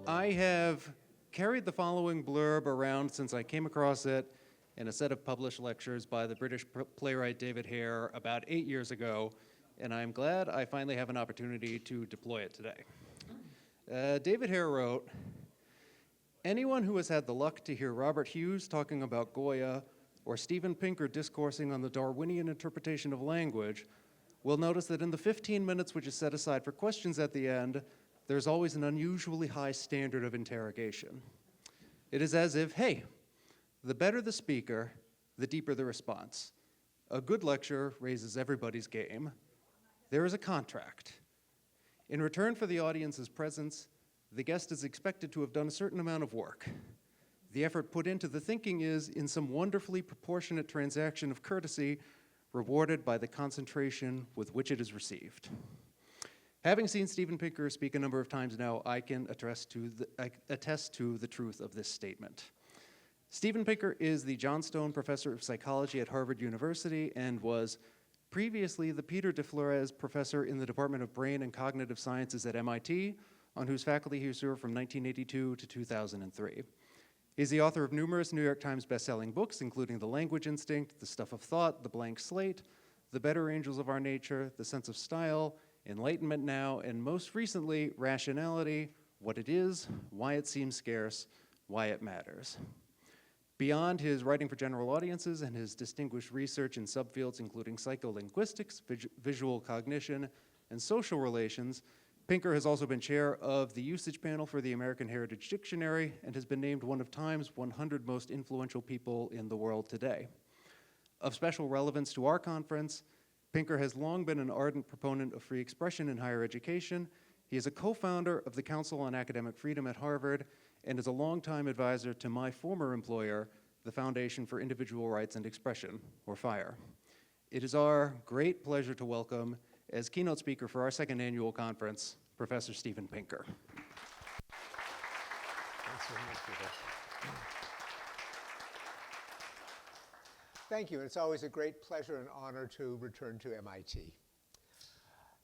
I have carried the following blurb around since I came across it in a set of published lectures by the British playwright David Hare about 8 years ago, and I'm glad I finally have an opportunity to deploy it today. David Hare wrote, "Anyone who has had the luck to hear Robert Hughes talking about Goya or Steven Pinker discoursing on the Darwinian interpretation of language will notice that in the 15 minutes which is set aside for questions at the end, there's always an unusually high standard of interrogation. It is as if, hey, the better the speaker, the deeper the response. A good lecture raises everybody's game. There is a contract. In return for the audience's presence, the guest is expected to have done a certain amount of work. The effort put into the thinking is, in some wonderfully proportionate transaction of courtesy, rewarded by the concentration with which it is received." Having seen Steven Pinker speak a number of times now, I can attest to the truth of this statement. Steven Pinker is the Johnstone Professor of Psychology at Harvard University and was previously the Peter de Flores Professor in the Department of Brain and Cognitive Sciences at MIT, on whose faculty he served from 1982 to 2003. He's the author of numerous New York Times bestselling books, including The Language Instinct, The Stuff of Thought, The Blank Slate, The Better Angels of Our Nature, The Sense of Style, Enlightenment Now, and most recently, Rationality, What It Is, Why It Seems Scarce, Why It Matters. Beyond his writing for general audiences and his distinguished research in subfields including psycholinguistics, visual cognition, and social relations, Pinker has also been chair of the usage panel for the American Heritage Dictionary and has been named one of Time's 100 most influential people in the world today. Of special relevance to our conference, Pinker has long been an ardent proponent of free expression in higher education. He is a co-founder of the Council on Academic Freedom at Harvard and is a longtime advisor to my former employer, the Foundation for Individual Rights and Expression, or FIRE. It is our great pleasure to welcome, as keynote speaker for our second annual conference, Professor Steven Pinker. Thanks very much, Peter. Thank you. It's always a great pleasure and honor to return to MIT.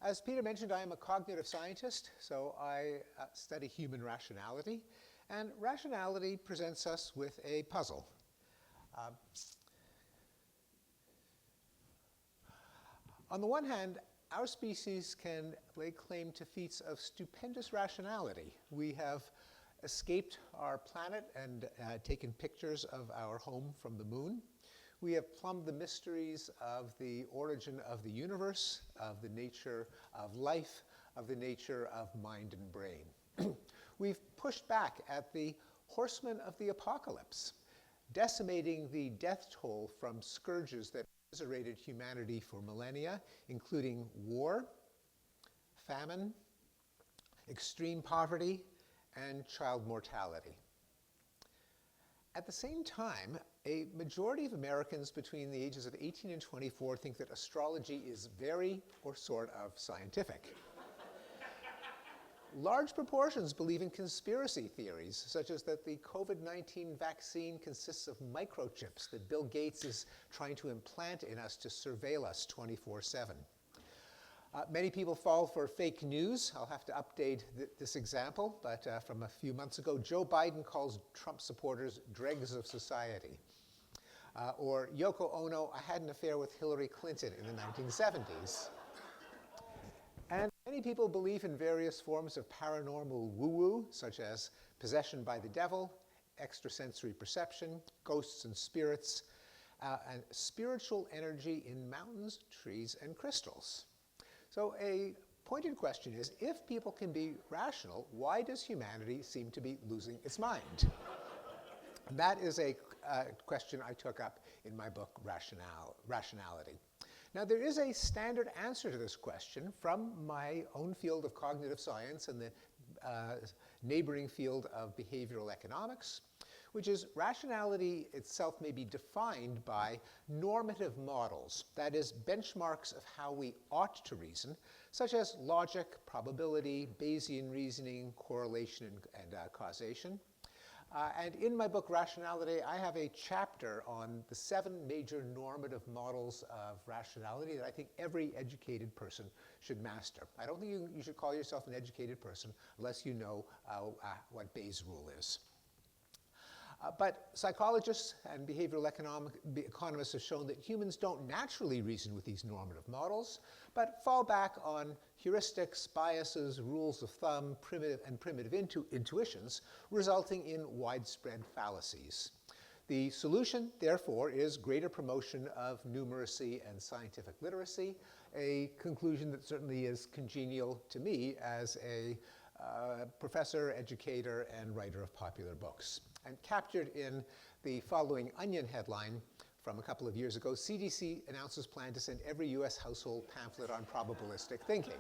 As Peter mentioned, I am a cognitive scientist, so I study human rationality. And rationality presents us with a puzzle. On the one hand, our species can lay claim to feats of stupendous rationality. We have escaped our planet and taken pictures of our home from the moon. We have plumbed the mysteries of the origin of the universe, of the nature of life, of the nature of mind and brain. We've pushed back at the horsemen of the apocalypse, decimating the death toll from scourges that commiserated humanity for millennia, including war, famine, extreme poverty, and child mortality. At the same time, a majority of Americans between the ages of 18 and 24 think that astrology is very, or sort of, scientific. Large proportions believe in conspiracy theories, such as that the COVID-19 vaccine consists of microchips that Bill Gates is trying to implant in us to surveil us 24/7. Many people fall for fake news. I'll have to update this example, but from a few months ago, Joe Biden calls Trump supporters dregs of society. Or Yoko Ono, I had an affair with Hillary Clinton in the 1970s. And many people believe in various forms of paranormal woo-woo, such as possession by the devil, extrasensory perception, ghosts and spirits, and spiritual energy in mountains, trees, and crystals. So a pointed question is, if people can be rational, why does humanity seem to be losing its mind? That is a question I took up in my book, Rationality. Now, there is a standard answer to this question from my own field of cognitive science and the neighboring field of behavioral economics, which is rationality itself may be defined by normative models, that is, benchmarks of how we ought to reason, such as logic, probability, Bayesian reasoning, correlation, and causation. And in my book, Rationality, I have a chapter on the 7 major normative models of rationality that I think every educated person should master. I don't think you should call yourself an educated person unless you know what Bayes' rule is. But psychologists and behavioral economists have shown that humans don't naturally reason with these normative models, but fall back on heuristics, biases, rules of thumb, primitive intuitions, resulting in widespread fallacies. The solution, therefore, is greater promotion of numeracy and scientific literacy, a conclusion that certainly is congenial to me as a professor, educator, and writer of popular books. And captured in the following Onion headline from a couple of years ago, CDC announces plan to send every US household pamphlet on probabilistic thinking.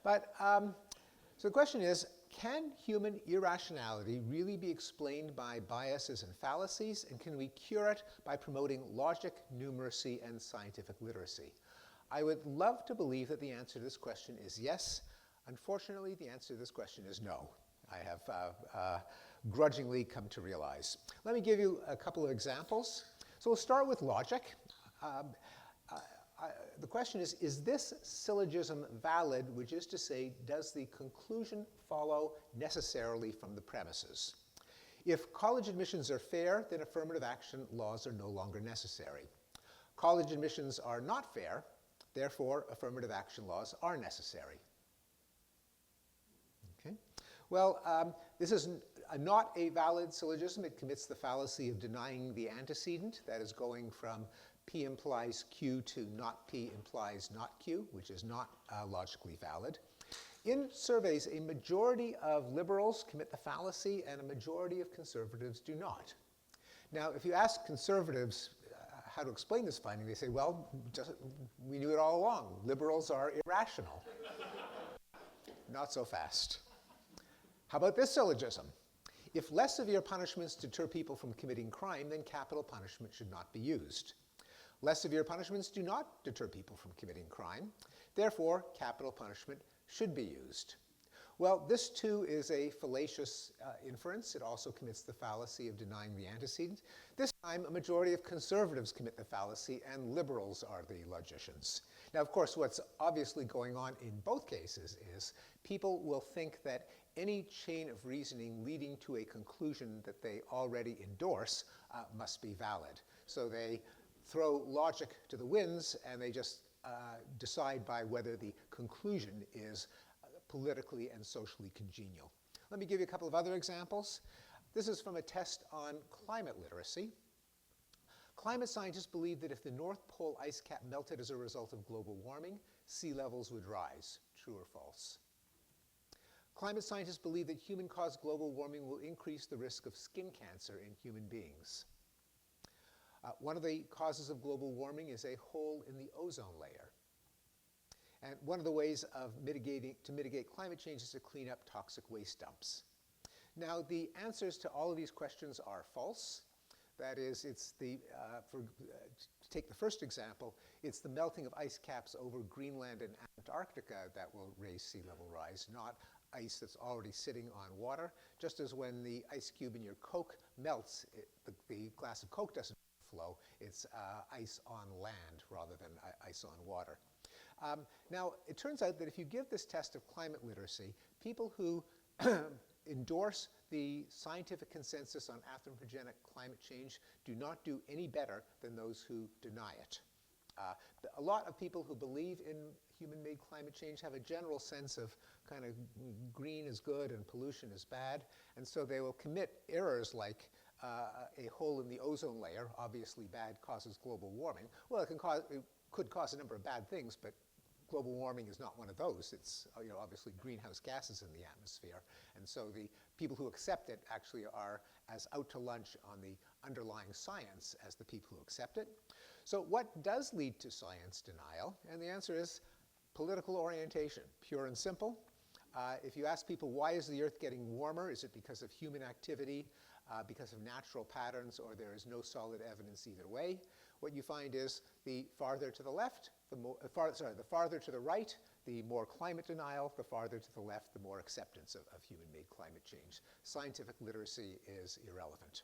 But, so the question is, can human irrationality really be explained by biases and fallacies, and can we cure it by promoting logic, numeracy, and scientific literacy? I would love to believe that the answer to this question is yes. Unfortunately, the answer to this question is no. I have grudgingly come to realize. Let me give you a couple of examples. So we'll start with logic. The question is this syllogism valid, which is to say, does the conclusion follow necessarily from the premises? If college admissions are fair, then affirmative action laws are no longer necessary. College admissions are not fair, therefore affirmative action laws are necessary. Well, this is not a valid syllogism. It commits the fallacy of denying the antecedent, that is going from P implies Q to not P implies not Q, which is not logically valid. In surveys, a majority of liberals commit the fallacy and a majority of conservatives do not. Now, if you ask conservatives how to explain this finding, they say, well, we knew it all along. Liberals are irrational. Not so fast. How about this syllogism? If less severe punishments deter people from committing crime, then capital punishment should not be used. Less severe punishments do not deter people from committing crime. Therefore, capital punishment should be used. Well, this too is a fallacious inference. It also commits the fallacy of denying the antecedent. This time, a majority of conservatives commit the fallacy and liberals are the logicians. Now, of course, what's obviously going on in both cases is people will think that any chain of reasoning leading to a conclusion that they already endorse must be valid. So they throw logic to the winds and they just decide by whether the conclusion is politically and socially congenial. Let me give you a couple of other examples. This is from a test on climate literacy. Climate scientists believe that if the North Pole ice cap melted as a result of global warming, sea levels would rise. True or false? Climate scientists believe that human-caused global warming will increase the risk of skin cancer in human beings. One of the causes of global warming is a hole in the ozone layer. And one of the ways of to mitigate climate change is to clean up toxic waste dumps. Now, the answers to all of these questions are false. That is, it's to take the first example, it's the melting of ice caps over Greenland and Antarctica that will raise sea level rise, not ice that's already sitting on water. Just as when the ice cube in your Coke melts, the glass of Coke doesn't flow. It's ice on land rather than ice on water. Now, it turns out that if you give this test of climate literacy, people who endorse the scientific consensus on anthropogenic climate change do not do any better than those who deny it. A lot of people who believe in human-made climate change have a general sense of kind of green is good and pollution is bad, and so they will commit errors like a hole in the ozone layer, obviously bad, causes global warming. Well, it could cause a number of bad things, but global warming is not one of those. It's obviously greenhouse gases in the atmosphere. And so the people who accept it actually are as out to lunch on the underlying science as the people who accept it. So what does lead to science denial? And the answer is political orientation, pure and simple. If you ask people, why is the Earth getting warmer? Is it because of human activity, because of natural patterns, or there is no solid evidence either way? What you find is the farther to the left, the farther to the right, the more climate denial, the farther to the left, the more acceptance of human-made climate change. Scientific literacy is irrelevant.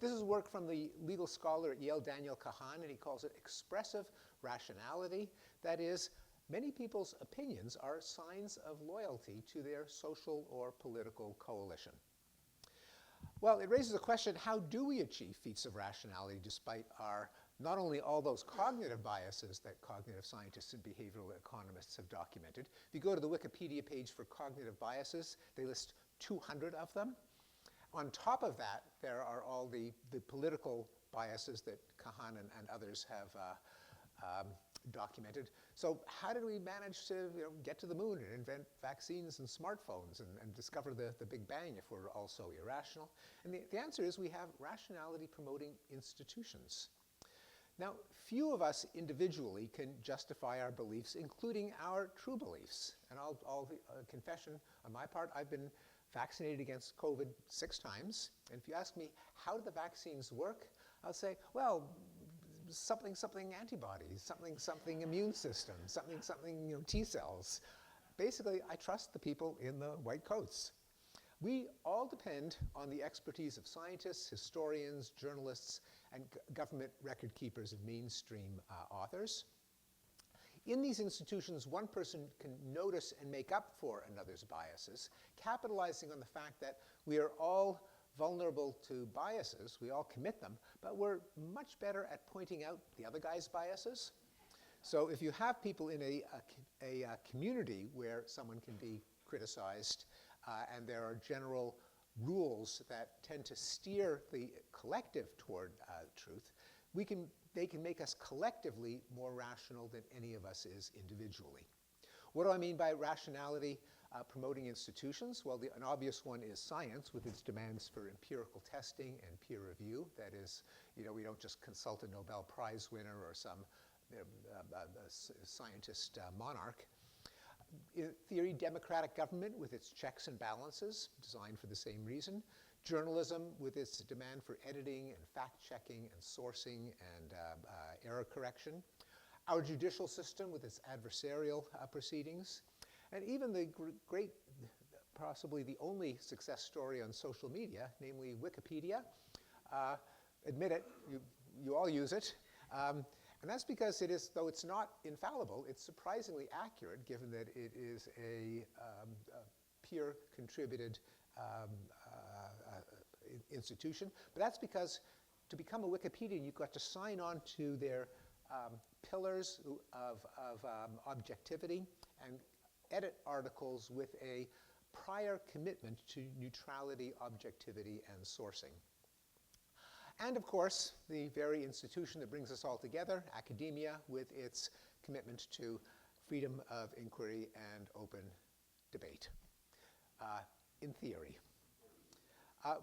This is work from the legal scholar at Yale, Daniel Kahan, and he calls it expressive rationality. That is, many people's opinions are signs of loyalty to their social or political coalition. Well, it raises a question, how do we achieve feats of rationality despite our, not only all those cognitive biases that cognitive scientists and behavioral economists have documented. If you go to the Wikipedia page for cognitive biases, they list 200 of them. On top of that, there are all the political biases that Kahan and others have documented. So how did we manage to get to the moon and invent vaccines and smartphones and discover the Big Bang if we're all so irrational? And the answer is we have rationality promoting institutions. Now, few of us individually can justify our beliefs, including our true beliefs. And I'll confession on my part, I've been vaccinated against COVID 6 times. And if you ask me, how do the vaccines work? I'll say, well, something antibodies, something immune system, something T cells. Basically, I trust the people in the white coats. We all depend on the expertise of scientists, historians, journalists, and government record keepers and mainstream authors. In these institutions, one person can notice and make up for another's biases, capitalizing on the fact that we are all vulnerable to biases, we all commit them, but we're much better at pointing out the other guy's biases. So if you have people in a community where someone can be criticized and there are general rules that tend to steer the collective toward truth, they can make us collectively more rational than any of us is individually. What do I mean by rationality promoting institutions? Well, an obvious one is science with its demands for empirical testing and peer review. That is, we don't just consult a Nobel Prize winner or some scientist monarch. In theory, democratic government with its checks and balances, designed for the same reason. Journalism with its demand for editing and fact-checking and sourcing and error correction. Our judicial system with its adversarial proceedings. And even the great, possibly the only success story on social media, namely Wikipedia. Admit it, you all use it. And that's because it is, though it's not infallible, it's surprisingly accurate given that it is a peer-contributed institution. But that's because to become a Wikipedian, you've got to sign on to their pillars of objectivity and edit articles with a prior commitment to neutrality, objectivity, and sourcing. And of course, the very institution that brings us all together, academia, with its commitment to freedom of inquiry and open debate, in theory.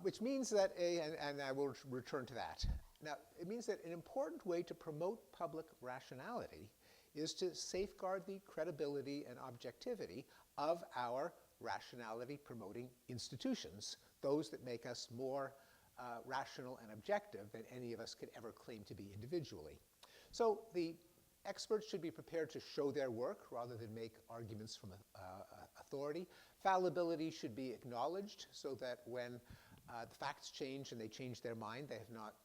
Which means that, and I will return to that. Now, it means that an important way to promote public rationality is to safeguard the credibility and objectivity of our rationality-promoting institutions, those that make us more rational and objective than any of us could ever claim to be individually. So the experts should be prepared to show their work rather than make arguments from authority. Fallibility should be acknowledged so that when the facts change and they change their mind, they have not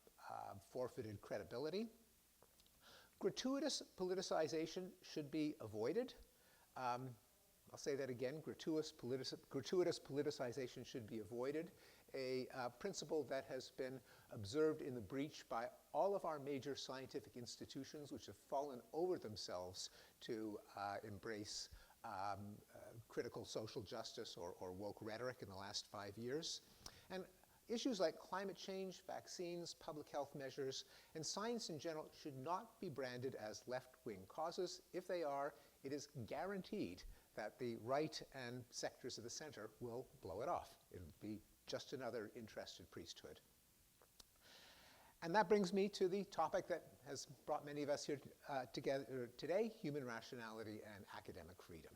forfeited credibility. Gratuitous politicization should be avoided. I'll say that again, gratuitous politicization should be avoided. A principle that has been observed in the breach by all of our major scientific institutions which have fallen over themselves to embrace critical social justice or woke rhetoric in the last 5 years. And issues like climate change, vaccines, public health measures, and science in general should not be branded as left-wing causes. If they are, it is guaranteed that the right and sectors of the center will blow it off. It'll be just another interested priesthood. And that brings me to the topic that has brought many of us here together today, human rationality and academic freedom.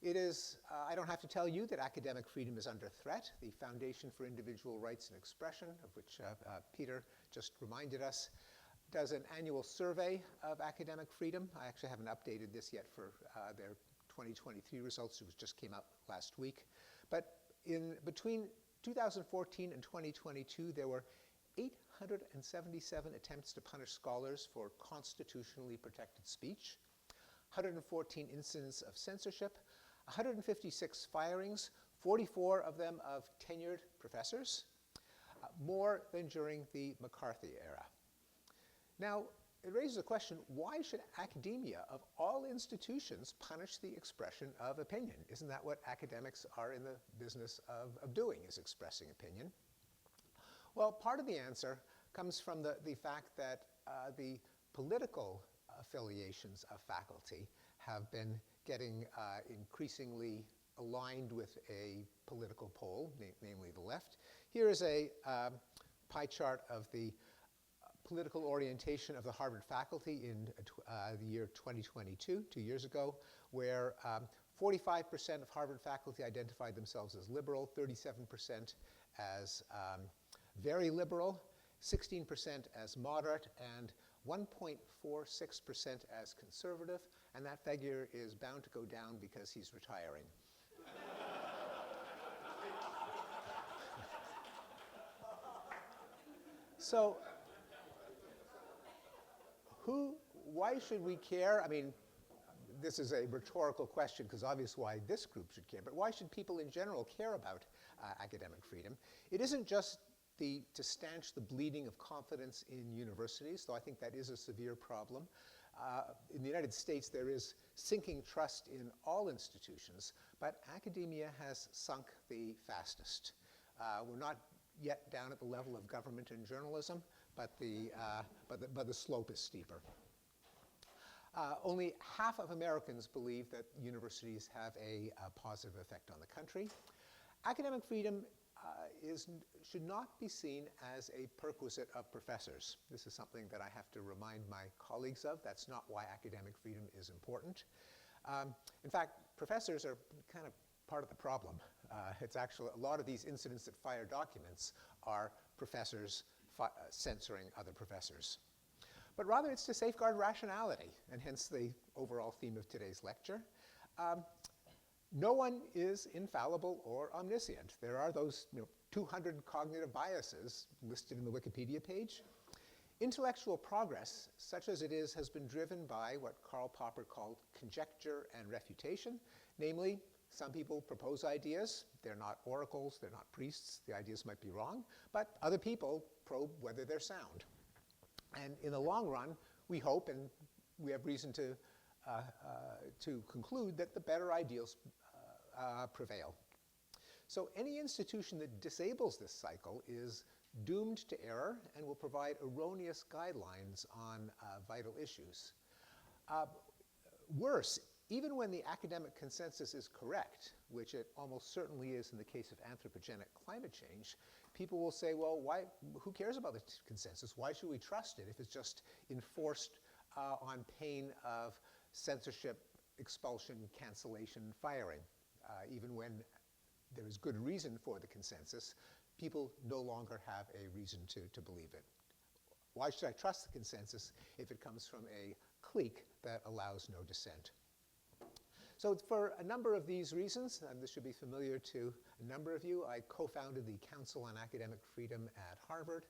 It is, I don't have to tell you that academic freedom is under threat. The Foundation for Individual Rights and Expression, of which Peter just reminded us, does an annual survey of academic freedom. I actually haven't updated this yet for their 2023 results. It just came out last week. But between 2014 and 2022, there were 877 attempts to punish scholars for constitutionally protected speech, 114 incidents of censorship, 156 firings, 44 of them of tenured professors, more than during the McCarthy era. Now, it raises a question, why should academia, of all institutions, punish the expression of opinion? Isn't that what academics are in the business of doing, is expressing opinion? Well, part of the answer comes from the fact that the political affiliations of faculty have been getting increasingly aligned with a political pole, namely the left. Here is a pie chart of the political orientation of the Harvard faculty in the year 2022, 2 years ago, where 45% of Harvard faculty identified themselves as liberal, 37% as very liberal, 16% as moderate, and 1.46% as conservative, and that figure is bound to go down because he's retiring. So, why should we care? I mean, this is a rhetorical question because obvious why this group should care, but why should people in general care about academic freedom? It isn't just to stanch the bleeding of confidence in universities, though I think that is a severe problem. In the United States, there is sinking trust in all institutions, but academia has sunk the fastest. We're not yet down at the level of government and journalism, but the slope is steeper. Only half of Americans believe that universities have a positive effect on the country. Academic freedom should not be seen as a perquisite of professors. This is something that I have to remind my colleagues of. That's not why academic freedom is important. In fact, professors are kind of part of the problem. It's actually a lot of these incidents that fire documents are professors censoring other professors. But rather it's to safeguard rationality, and hence the overall theme of today's lecture. No one is infallible or omniscient. There are those 200 cognitive biases listed in the Wikipedia page. Intellectual progress, such as it is, has been driven by what Karl Popper called conjecture and refutation. Namely, some people propose ideas. They're not oracles, they're not priests. The ideas might be wrong, but other people probe whether they're sound. And in the long run, we hope, and we have reason to conclude, that the better ideals prevail. So any institution that disables this cycle is doomed to error and will provide erroneous guidelines on vital issues. Worse, even when the academic consensus is correct, which it almost certainly is in the case of anthropogenic climate change, people will say, well, who cares about the consensus? Why should we trust it if it's just enforced on pain of censorship, expulsion, cancellation, firing? Even when there is good reason for the consensus, people no longer have a reason to believe it. Why should I trust the consensus if it comes from a clique that allows no dissent? So for a number of these reasons, and this should be familiar to a number of you, I co-founded the Council on Academic Freedom at Harvard,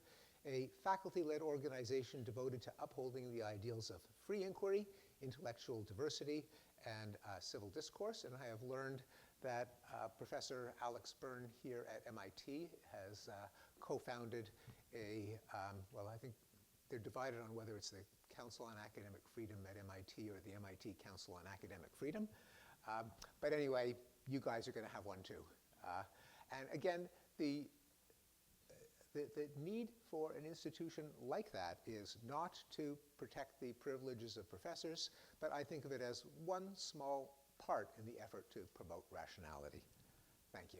a faculty-led organization devoted to upholding the ideals of free inquiry, intellectual diversity, and civil discourse. And I have learned that Professor Alex Byrne here at MIT has co-founded well, I think they're divided on whether it's the Council on Academic Freedom at MIT or the MIT Council on Academic Freedom. But anyway, you guys are going to have one too. And again, the need for an institution like that is not to protect the privileges of professors, but I think of it as one small part in the effort to promote rationality. Thank you.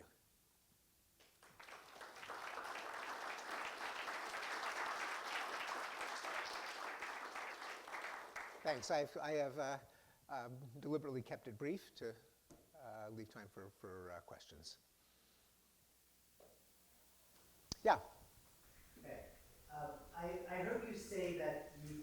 Thanks. I have deliberately kept it brief to leave time for questions. Yeah. Okay. I heard you say that you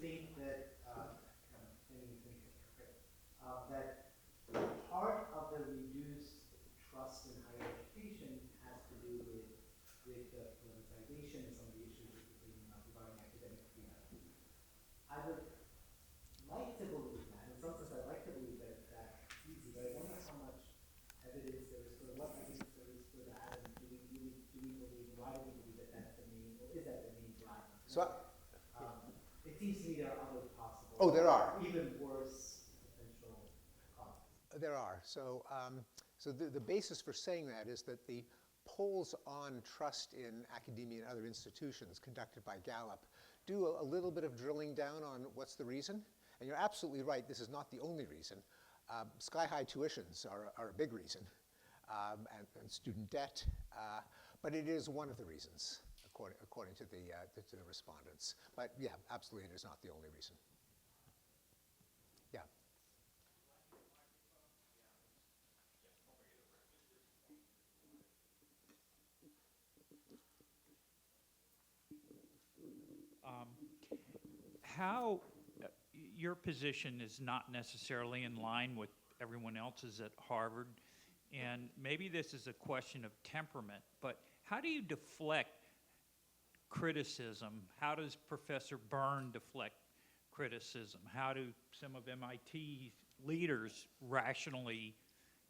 with the politicization and some of the issues that you're bringing up regarding academic freedom. I would like to believe that. In some sense, I'd like to believe that that's easy, but I wonder how much evidence there is for what evidence there is for that, and do we believe, why do we believe that that's the main, or is that the main driver? So, it seems to me there are other possible. Oh, there are. Even worse potential causes. there are. So, the basis for saying that is that the polls on trust in academia and other institutions conducted by Gallup do a little bit of drilling down on what's the reason. And you're absolutely right, this is not the only reason. Sky-high tuitions are a big reason, and student debt, but it is one of the reasons, according to the respondents. But yeah, absolutely, it is not the only reason. Yeah. How your position is not necessarily in line with everyone else's at Harvard, and maybe this is a question of temperament, but how do you deflect criticism? How does Professor Byrne deflect criticism? How do some of MIT leaders rationally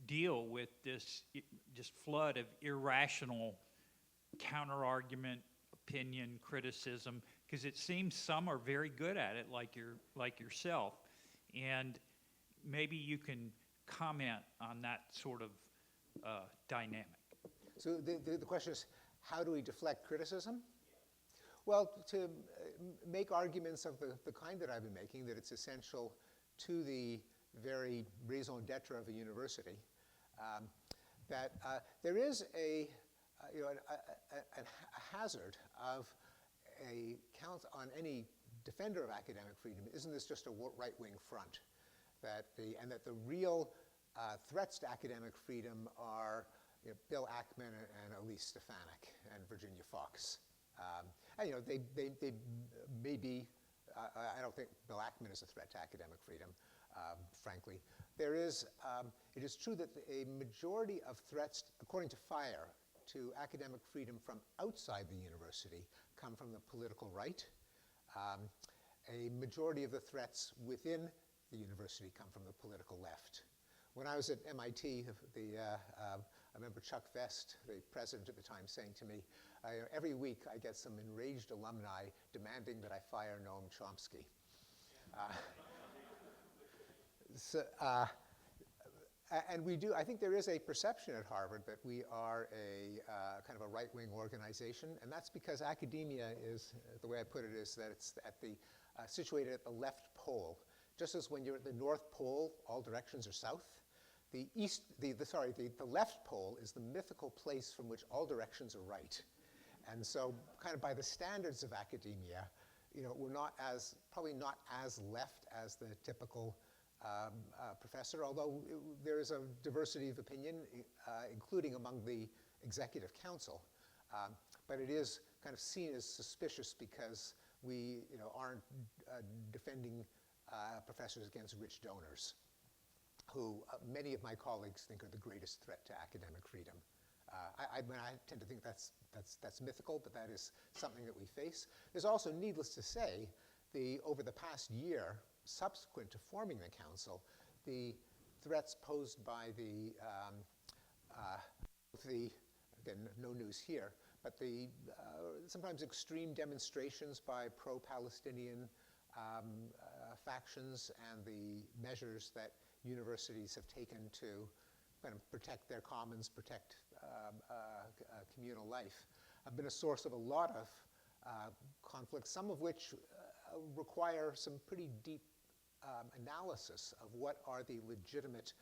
deal with this just flood of irrational counter-argument, opinion, criticism? Because it seems some are very good at it, like yourself, and maybe you can comment on that sort of dynamic. So the question is, how do we deflect criticism? Well, to make arguments of the kind that I've been making, that it's essential to the very raison d'etre of a university, that there is a hazard of a count on any defender of academic freedom. Isn't this just a right-wing front? That the real threats to academic freedom are Bill Ackman and Elise Stefanik and Virginia Fox. And they may be. I don't think Bill Ackman is a threat to academic freedom, frankly. It is true that a majority of threats, according to FIRE, to academic freedom from outside the university come from the political right. A majority of the threats within the university come from the political left. When I was at MIT, I remember Chuck Vest, the president at the time, saying to me, every week I get some enraged alumni demanding that I fire Noam Chomsky. And we do, I think there is a perception at Harvard that we are a kind of a right-wing organization, and that's because academia is, the way I put it is that it's situated at the left pole. Just as when you're at the North Pole, all directions are south, the left pole is the mythical place from which all directions are right. And so kind of by the standards of academia, we're probably not as left as the typical professor, although there is a diversity of opinion, including among the executive council. But it is kind of seen as suspicious because we aren't defending professors against rich donors, who many of my colleagues think are the greatest threat to academic freedom. I tend to think that's mythical, but that is something that we face. There's also, needless to say, over the past year, subsequent to forming the council, the threats posed by again, no news here, but the sometimes extreme demonstrations by pro-Palestinian factions and the measures that universities have taken to kind of protect their commons, protect communal life, have been a source of a lot of conflicts, some of which require some pretty deep analysis of what are the legitimate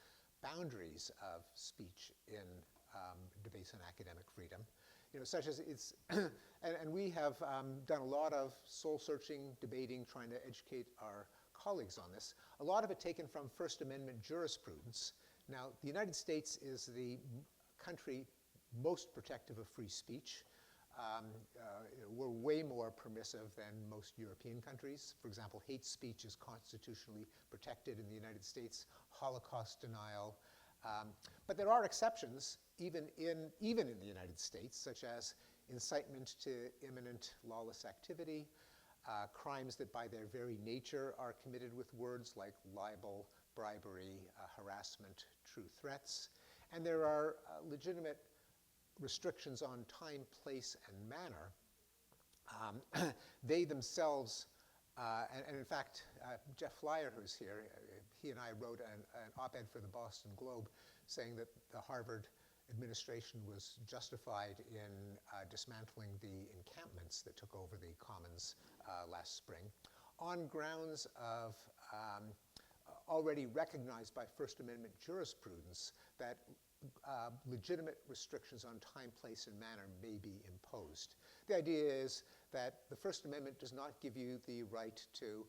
boundaries of speech in debates on academic freedom. Such as it's, and we have done a lot of soul-searching, debating, trying to educate our colleagues on this. A lot of it taken from First Amendment jurisprudence. Now, the United States is the country most protective of free speech. We're way more permissive than most European countries. For example, hate speech is constitutionally protected in the United States, Holocaust denial. But there are exceptions, even in the United States, such as incitement to imminent lawless activity, crimes that by their very nature are committed with words like libel, bribery, harassment, true threats. And there are legitimate restrictions on time, place, and manner. They themselves, and in fact, Jeff Flyer, who's here, he and I wrote an op-ed for the Boston Globe saying that the Harvard administration was justified in dismantling the encampments that took over the Commons last spring on grounds of already recognized by First Amendment jurisprudence that legitimate restrictions on time, place, and manner may be imposed. The idea is that the First Amendment does not give you the right to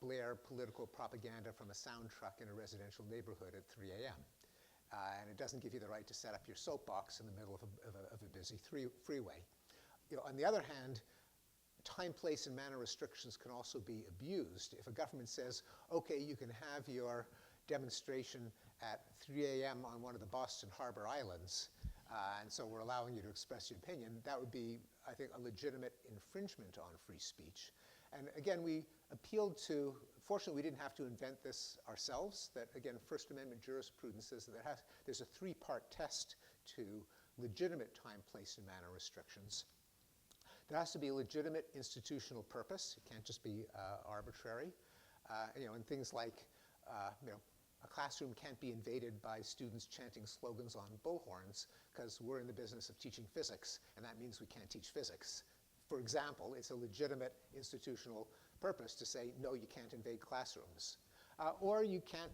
blare political propaganda from a sound truck in a residential neighborhood at 3 a.m. And it doesn't give you the right to set up your soapbox in the middle of a busy freeway. On the other hand, time, place, and manner restrictions can also be abused. If a government says, okay, you can have your demonstration at 3 a.m. on one of the Boston Harbor Islands, and so we're allowing you to express your opinion, that would be, I think, a legitimate infringement on free speech. And again, we appealed to, fortunately, we didn't have to invent this ourselves, that again, First Amendment jurisprudence says that there's a three-part test to legitimate time, place, and manner restrictions. There has to be a legitimate institutional purpose. It can't just be arbitrary. And things like, a classroom can't be invaded by students chanting slogans on bullhorns because we're in the business of teaching physics, and that means we can't teach physics. For example, it's a legitimate institutional purpose to say, no, you can't invade classrooms. Or you can't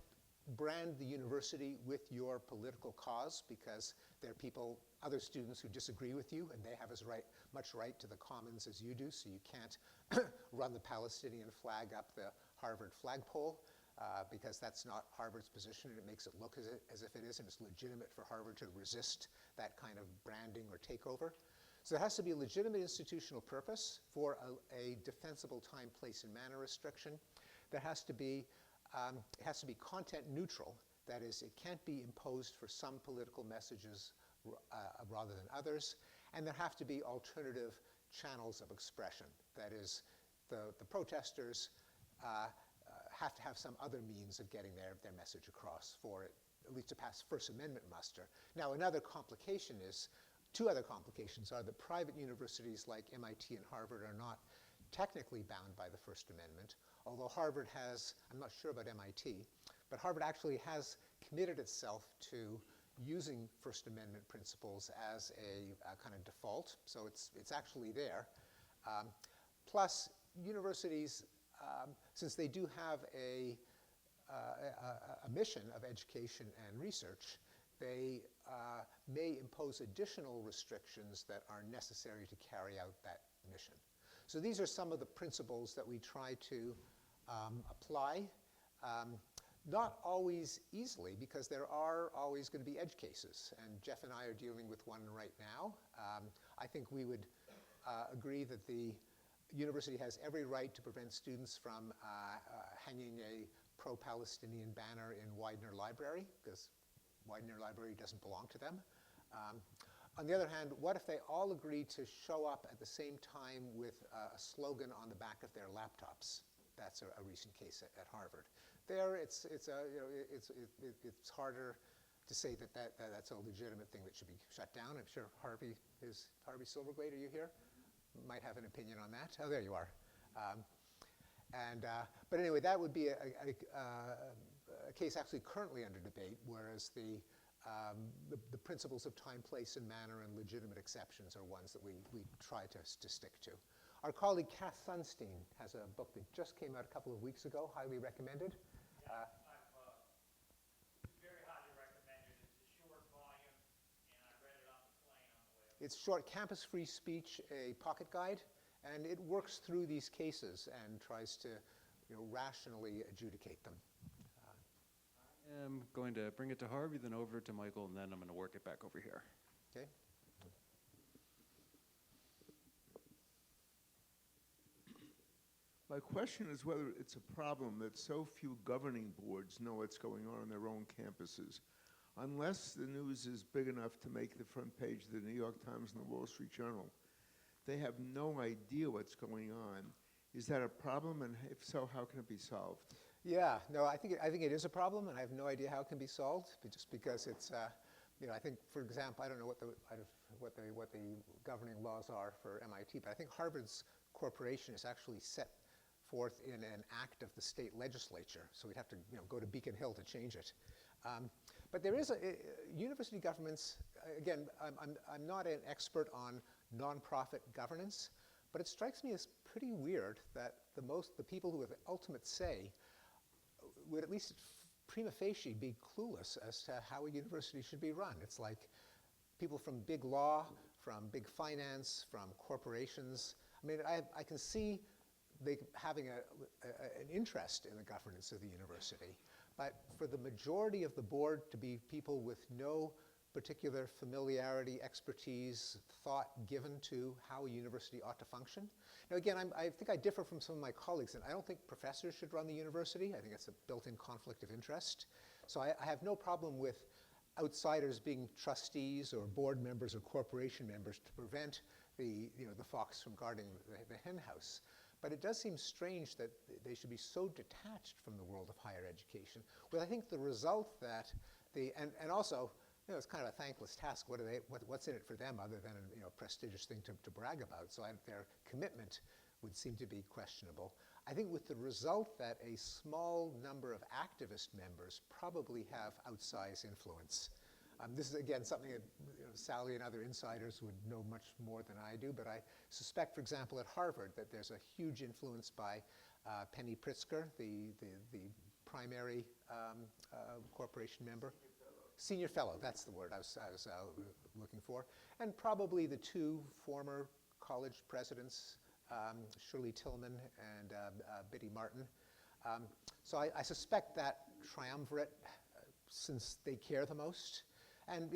brand the university with your political cause because there are people, other students who disagree with you, and they have as much right to the commons as you do, so you can't run the Palestinian flag up the Harvard flagpole because that's not Harvard's position, and it makes it look as if it is, and it's legitimate for Harvard to resist that kind of branding or takeover. So there has to be a legitimate institutional purpose for a defensible time, place, and manner restriction. There has to be, it has to be content neutral. That is, it can't be imposed for some political messages rather than others. And there have to be alternative channels of expression. That is, the protesters have to have some other means of getting their message across for it, at least to pass First Amendment muster. Now, another complication is, two other complications are that private universities like MIT and Harvard are not technically bound by the First Amendment, although Harvard has, I'm not sure about MIT, but Harvard actually has committed itself to using First Amendment principles as a kind of default, so it's actually there. Plus, universities, since they do have a mission of education and research, they may impose additional restrictions that are necessary to carry out that mission. So these are some of the principles that we try to apply, not always easily, because there are always going to be edge cases, and Jeff and I are dealing with one right now. I think we would agree that the university has every right to prevent students from hanging a pro-Palestinian banner in Widener Library, because Widener Library doesn't belong to them. On the other hand, what if they all agree to show up at the same time with a slogan on the back of their laptops? That's a recent case at Harvard. There, it's harder to say that that's a legitimate thing that should be shut down. I'm sure Harvey Silverglade, are you here? Might have an opinion on that. Oh, there you are. But anyway, that would be a case actually currently under debate, whereas the principles of time, place, and manner and legitimate exceptions are ones that we try to stick to. Our colleague Cass Sunstein has a book that just came out a couple of weeks ago, highly recommended. Yeah, I've very highly recommended it. It's a short volume, and I read it on the plane on the way over. It's short, Campus Free Speech, a pocket guide, and it works through these cases and tries to rationally adjudicate them. I'm going to bring it to Harvey, then over to Michael, and then I'm going to work it back over here. Okay. My question is whether it's a problem that so few governing boards know what's going on their own campuses. Unless the news is big enough to make the front page of the New York Times and the Wall Street Journal, they have no idea what's going on. Is that a problem, and if so, how can it be solved? Yeah, no, I think it is a problem, and I have no idea how it can be solved. But just because it's, I think, for example, I don't know what the governing laws are for MIT, but I think Harvard's corporation is actually set forth in an act of the state legislature, so we'd have to, go to Beacon Hill to change it. But there is university governments. Again, I'm not an expert on nonprofit governance, but it strikes me as pretty weird that the people who have the ultimate say would at least prima facie be clueless as to how a university should be run. It's like people from big law, from big finance, from corporations. I mean, I can see they having an interest in the governance of the university, but for the majority of the board to be people with no particular familiarity, expertise, thought given to how a university ought to function. Now again, I think I differ from some of my colleagues, and I don't think professors should run the university. I think it's a built-in conflict of interest. So I have no problem with outsiders being trustees or board members or corporation members to prevent the fox from guarding the hen house. But it does seem strange that they should be so detached from the world of higher education, with I think the result that and also, it's kind of a thankless task. What's in it for them other than a prestigious thing to brag about? So their commitment would seem to be questionable. I think with the result that a small number of activist members probably have outsized influence. This is, again, something that Sally and other insiders would know much more than I do, but I suspect, for example, at Harvard, that there's a huge influence by Penny Pritzker, the primary corporation member. Senior fellow, that's the word I was looking for. And probably the two former college presidents, Shirley Tillman and Biddy Martin. So I suspect that triumvirate, since they care the most, and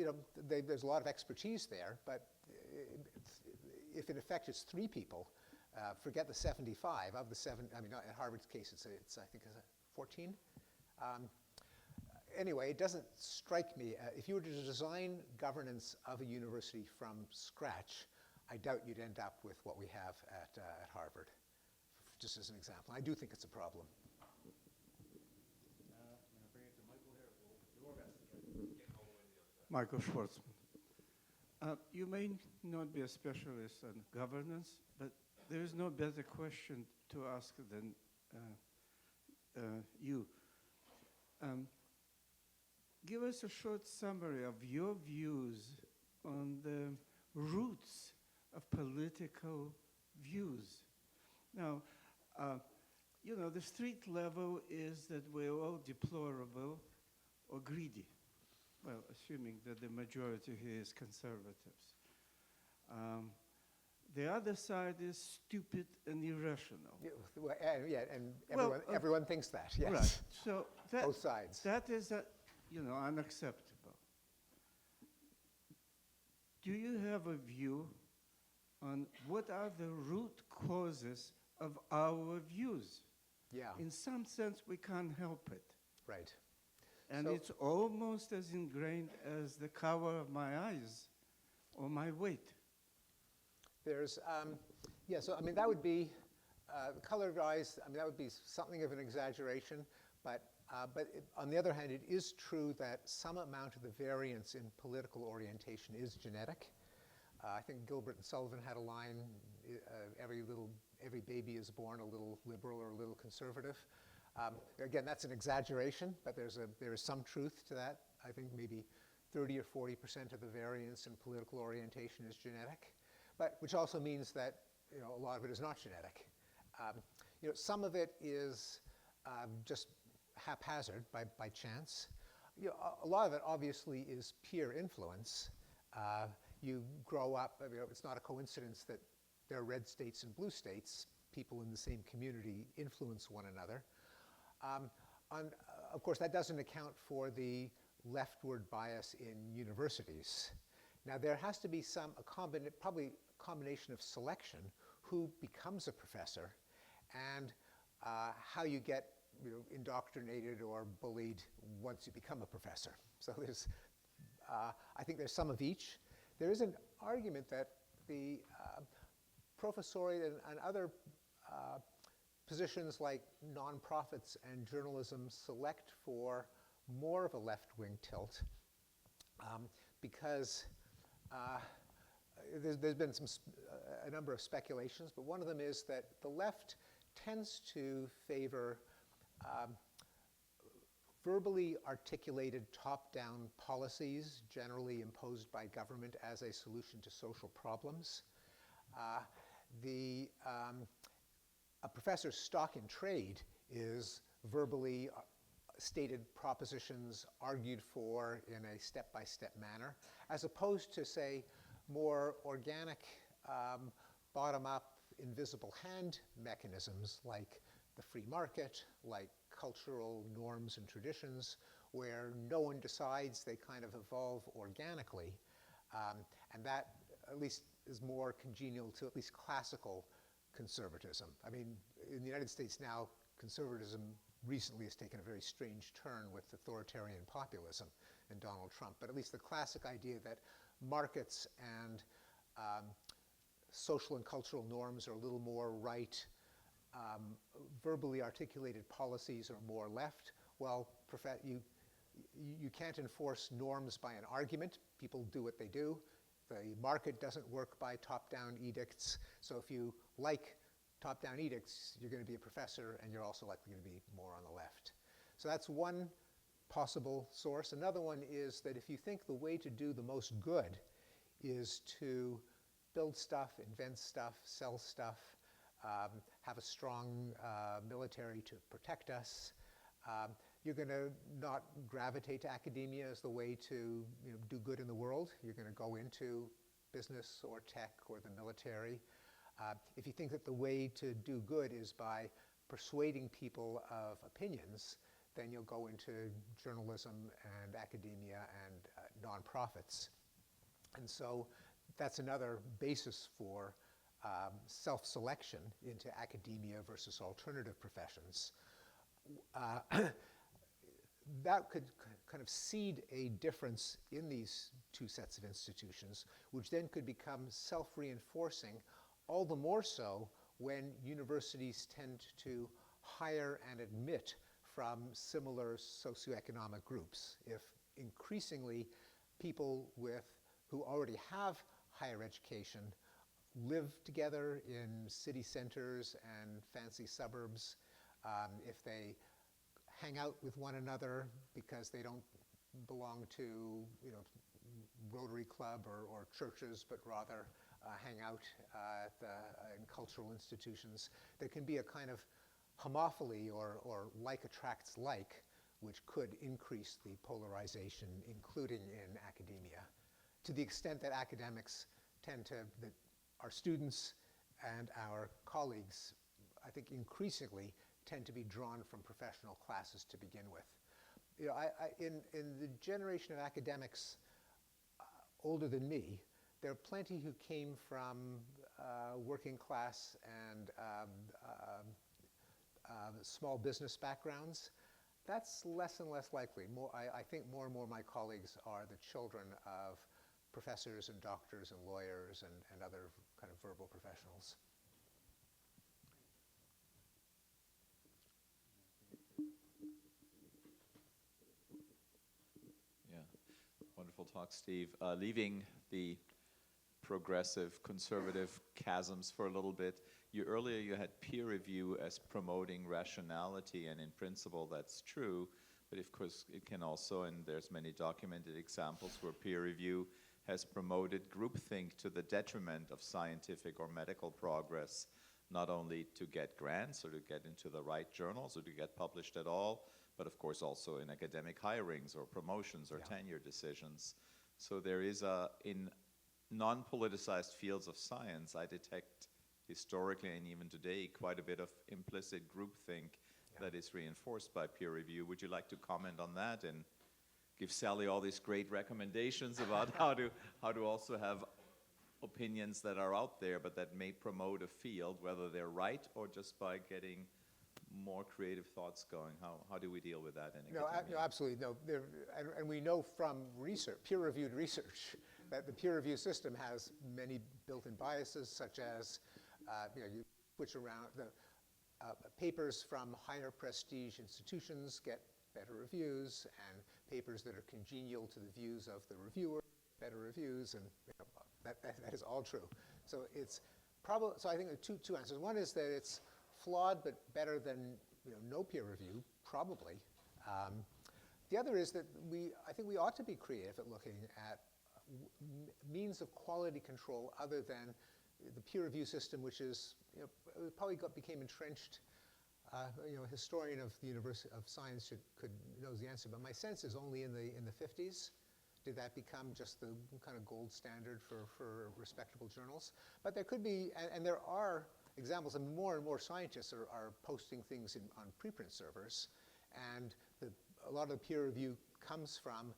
there's a lot of expertise there, but if in effect it's 3 people, forget the 75 of the 7. I mean, in Harvard's case, it's I think it's 14. Anyway, it doesn't strike me. If you were to design governance of a university from scratch, I doubt you'd end up with what we have at Harvard, just as an example. I do think it's a problem. Michael Schwartzman. You may not be a specialist on governance, but there is no better question to ask than you. Give us a short summary of your views on the roots of political views. Now, the street level is that we're all deplorable or greedy. Well, assuming that the majority here is conservatives. The other side is stupid and irrational. Everyone thinks that, yes. Right. So both sides. That is, unacceptable. Do you have a view on what are the root causes of our views? Yeah. In some sense, we can't help it. Right. And So- it's almost as ingrained as the color of my eyes or my weight. There's, so I mean, that would be, the color of eyes, I mean, that would be something of an exaggeration, but on the other hand, it is true that some amount of the variance in political orientation is genetic. I think Gilbert and Sullivan had a line, every baby is born a little liberal or a little conservative. Again, that's an exaggeration, but there is some truth to that. I think maybe 30 or 40% of the variance in political orientation is genetic, but which also means that a lot of it is not genetic. Some of it is just haphazard by chance. A lot of it obviously is peer influence. You grow up. It's not a coincidence that there are red states and blue states. People in the same community influence one another. Of course, that doesn't account for the leftward bias in universities. Now, there has to be probably a combination of selection, who becomes a professor, and how you get indoctrinated or bullied once you become a professor. So I think there's some of each. There is an argument that the professoriate and other positions like nonprofits and journalism select for more of a left-wing tilt because there's been a number of speculations, but one of them is that the left tends to favor verbally articulated top-down policies generally imposed by government as a solution to social problems. A professor's stock in trade is verbally stated propositions argued for in a step-by-step manner, as opposed to, say, more organic, bottom-up, invisible hand mechanisms like the free market, like cultural norms and traditions, where no one decides, they kind of evolve organically. And that at least is more congenial to at least classical conservatism. I mean, in the United States now, conservatism recently has taken a very strange turn with authoritarian populism and Donald Trump, but at least the classic idea that markets and social and cultural norms are a little more right, verbally articulated policies are more left. Well, you can't enforce norms by an argument. People do what they do. The market doesn't work by top-down edicts. So if you like top-down edicts, you're going to be a professor, and you're also likely going to be more on the left. So that's one possible source. Another one is that if you think the way to do the most good is to build stuff, invent stuff, sell stuff, have a strong military to protect us, you're going to not gravitate to academia as the way to do good in the world. You're going to go into business or tech or the military. If you think that the way to do good is by persuading people of opinions, then you'll go into journalism and academia and nonprofits. And so that's another basis for self-selection into academia versus alternative professions. That could kind of seed a difference in these two sets of institutions, which then could become self-reinforcing, all the more so when universities tend to hire and admit from similar socioeconomic groups. If increasingly people who already have higher education live together in city centers and fancy suburbs, if they hang out with one another because they don't belong to Rotary Club or churches, but rather hang out in cultural institutions, there can be a kind of homophily or like attracts like, which could increase the polarization, including in academia, to the extent that academics that our students and our colleagues, I think increasingly, tend to be drawn from professional classes to begin with. In the generation of academics older than me, there are plenty who came from working class and small business backgrounds. That's less and less likely. I think more and more of my colleagues are the children of professors and doctors and lawyers and other kind of verbal professionals. Yeah, wonderful talk, Steve. Leaving the progressive, conservative chasms for a little bit, earlier you had peer review as promoting rationality, and in principle that's true, but of course it can also, and there's many documented examples where peer review has promoted groupthink to the detriment of scientific or medical progress, not only to get grants or to get into the right journals or to get published at all, but of course also in academic hirings or promotions or tenure decisions. So there is in non-politicized fields of science, I detect historically and even today quite a bit of implicit groupthink that is reinforced by peer review. Would you like to comment on that and give Sally all these great recommendations about how to also have opinions that are out there but that may promote a field, whether they're right or just by getting more creative thoughts going? How do we deal with that in academia? No, absolutely. No, and we know from research, peer-reviewed research, that the peer review system has many built-in biases, such as you switch around the papers from higher prestige institutions get better reviews, and papers that are congenial to the views of the reviewer, better reviews, and that is all true. So it's probably, so I think there are two answers. One is that it's flawed but better than no peer review, probably. The other is that I think we ought to be creative at looking at means of quality control other than the peer review system, which is probably became entrenched. A historian of the University of Science knows the answer, but my sense is only in the 50s did that become just the kind of gold standard for respectable journals. But there could be, and there are examples, and more scientists are posting things on preprint servers, and a lot of the peer review comes from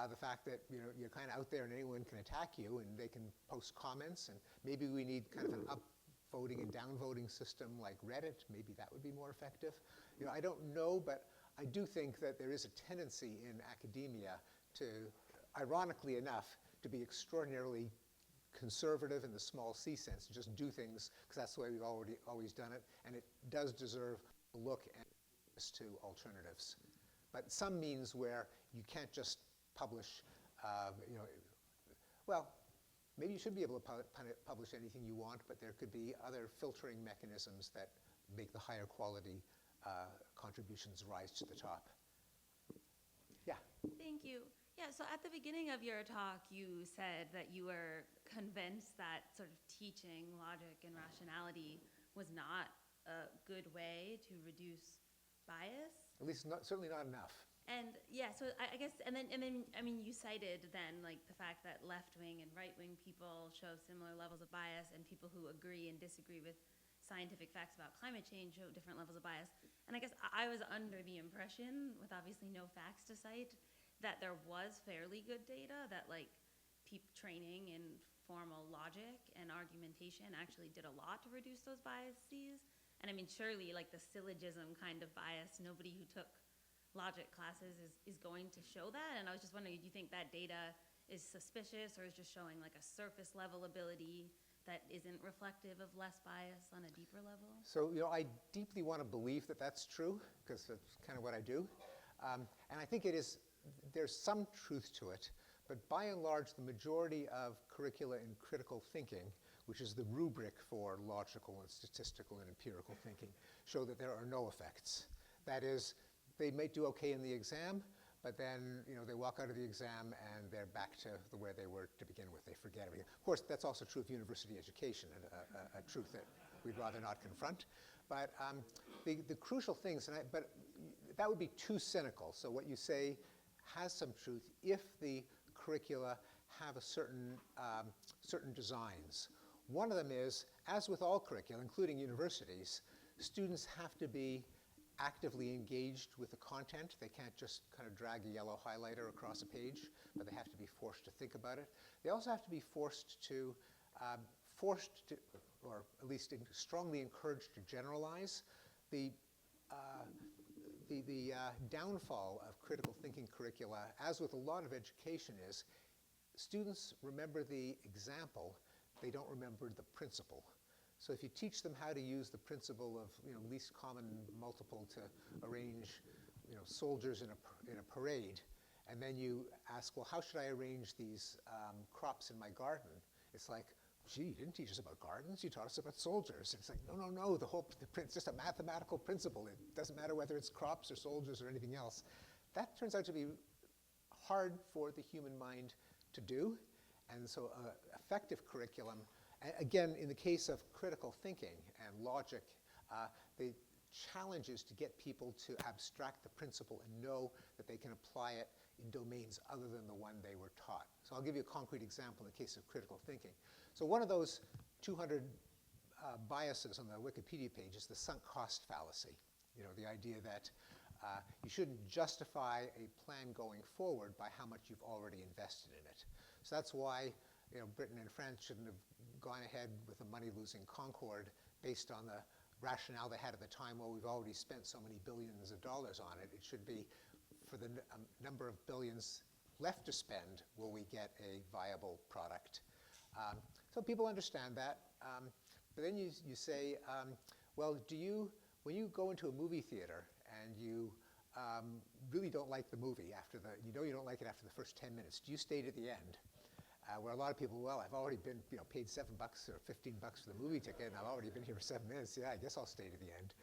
the fact that you're kind of out there and anyone can attack you and they can post comments, and maybe we need kind of an upvoting and downvoting system like Reddit. Maybe that would be more effective. I don't know, but I do think that there is a tendency in academia to, ironically enough, to be extraordinarily conservative in the small c sense, just do things because that's the way we've always done it, and it does deserve a look at to alternatives. But some means where you can't just publish, well, maybe you should be able to publish anything you want, but there could be other filtering mechanisms that make the higher quality contributions rise to the top. Yeah. Thank you. Yeah, so at the beginning of your talk, you said that you were convinced that sort of teaching logic and rationality was not a good way to reduce bias. At least certainly not enough. And yeah, so I guess, and then I mean, you cited then like the fact that left-wing and right-wing people show similar levels of bias, and people who agree and disagree with scientific facts about climate change show different levels of bias. And I guess I was under the impression, with obviously no facts to cite, that there was fairly good data that like training in formal logic and argumentation actually did a lot to reduce those biases. And I mean, surely like the syllogism kind of bias, nobody who took logic classes is going to show that. And I was just wondering, do you think that data is suspicious or is just showing like a surface level ability that isn't reflective of less bias on a deeper level? So, I deeply want to believe that that's true, because that's kind of what I do. And I think there's some truth to it, but by and large, the majority of curricula in critical thinking, which is the rubric for logical and statistical and empirical thinking, show that there are no effects. That is, they might do okay in the exam, but then they walk out of the exam and they're back to where they were to begin with. They forget everything. Of course, that's also true of university education, a truth that we'd rather not confront. But the crucial things, but that would be too cynical. So what you say has some truth if the curricula have a certain designs. One of them is, as with all curricula, including universities, students have to be actively engaged with the content. They can't just kind of drag a yellow highlighter across a page, but they have to be forced to think about it. They also have to be forced to, or at least strongly encouraged to generalize. The downfall of critical thinking curricula, as with a lot of education, is students remember the example, they don't remember the principle. So if you teach them how to use the principle of least common multiple to arrange soldiers in a parade, and then you ask, well, how should I arrange these crops in my garden? It's like, gee, you didn't teach us about gardens, you taught us about soldiers. It's like, no, it's just a mathematical principle. It doesn't matter whether it's crops or soldiers or anything else. That turns out to be hard for the human mind to do. And so effective curriculum, again, in the case of critical thinking and logic, the challenge is to get people to abstract the principle and know that they can apply it in domains other than the one they were taught. So I'll give you a concrete example in the case of critical thinking. So one of those 200 biases on the Wikipedia page is the sunk cost fallacy. The idea that you shouldn't justify a plan going forward by how much you've already invested in it. So that's why Britain and France shouldn't have gone ahead with a money-losing Concorde based on the rationale they had at the time, well, we've already spent so many billions of dollars on it. It should be, for the number of billions left to spend, will we get a viable product? So people understand that. But then you say, well, when you go into a movie theater and you really don't like the movie you don't like it after the first 10 minutes, do you stay to the end? Where a lot of people, well, I've already been, paid $7 or $15 for the movie ticket, and I've already been here for 7 minutes. Yeah, I guess I'll stay to the end.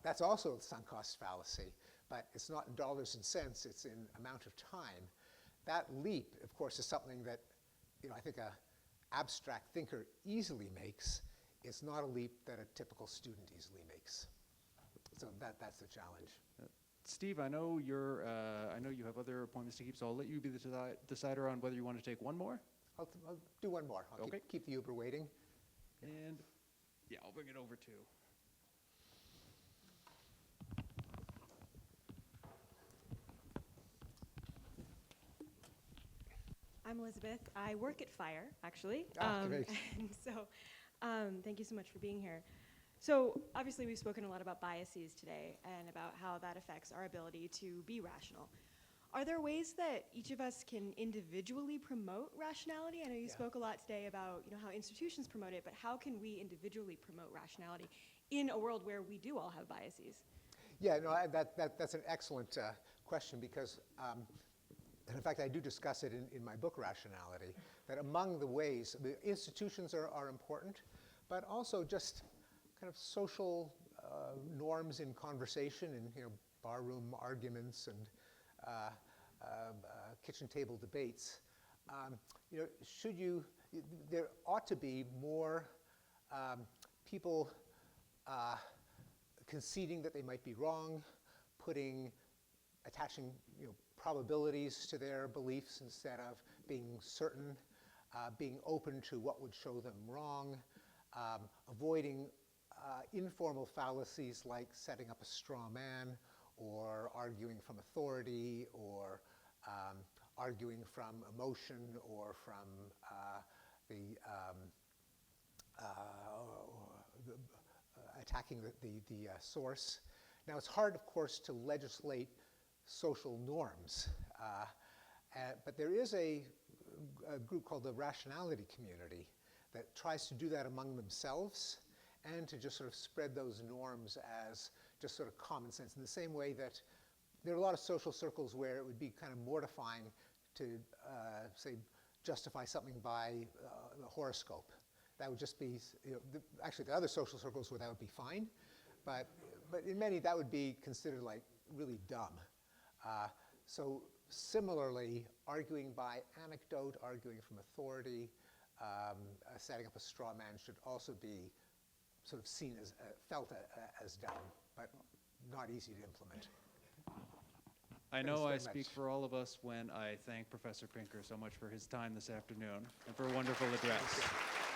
That's also a sunk cost fallacy, but it's not in dollars and cents, it's in amount of time. That leap, of course, is something that, I think a abstract thinker easily makes. It's not a leap that a typical student easily makes. So that's the challenge. Steve, I know you have other appointments to keep, so I'll let you be the decider on whether you want to take one more. I'll do one more. I'll Okay. keep the Uber waiting. And yeah, I'll bring it over too. I'm Elizabeth. I work at FIRE, actually. Great. And so thank you so much for being here. So obviously we've spoken a lot about biases today and about how that affects our ability to be rational. Are there ways that each of us can individually promote rationality? I know you spoke a lot today about how institutions promote it, but how can we individually promote rationality in a world where we do all have biases? Yeah, no, that's an excellent question because, and in fact, I do discuss it in my book, Rationality, that among the ways, the institutions are important, but also just kind of social norms in conversation and barroom arguments and kitchen table debates. There ought to be more people conceding that they might be wrong, attaching probabilities to their beliefs instead of being certain, being open to what would show them wrong, avoiding informal fallacies like setting up a straw man or arguing from authority or arguing from emotion or from attacking the source. Now, it's hard, of course, to legislate social norms, but there is a group called the Rationality community that tries to do that among themselves and to just sort of spread those norms as just sort of common sense in the same way that there are a lot of social circles where it would be kind of mortifying to, say, justify something by the horoscope. That would just be, actually there are other social circles where that would be fine, but in many that would be considered like really dumb. So similarly, arguing by anecdote, arguing from authority, setting up a straw man should also be sort of seen as, felt as dumb, but not easy to implement. I know I Thanks very speak much. for all of us when I thank Professor Pinker so much for his time this afternoon and for a wonderful address.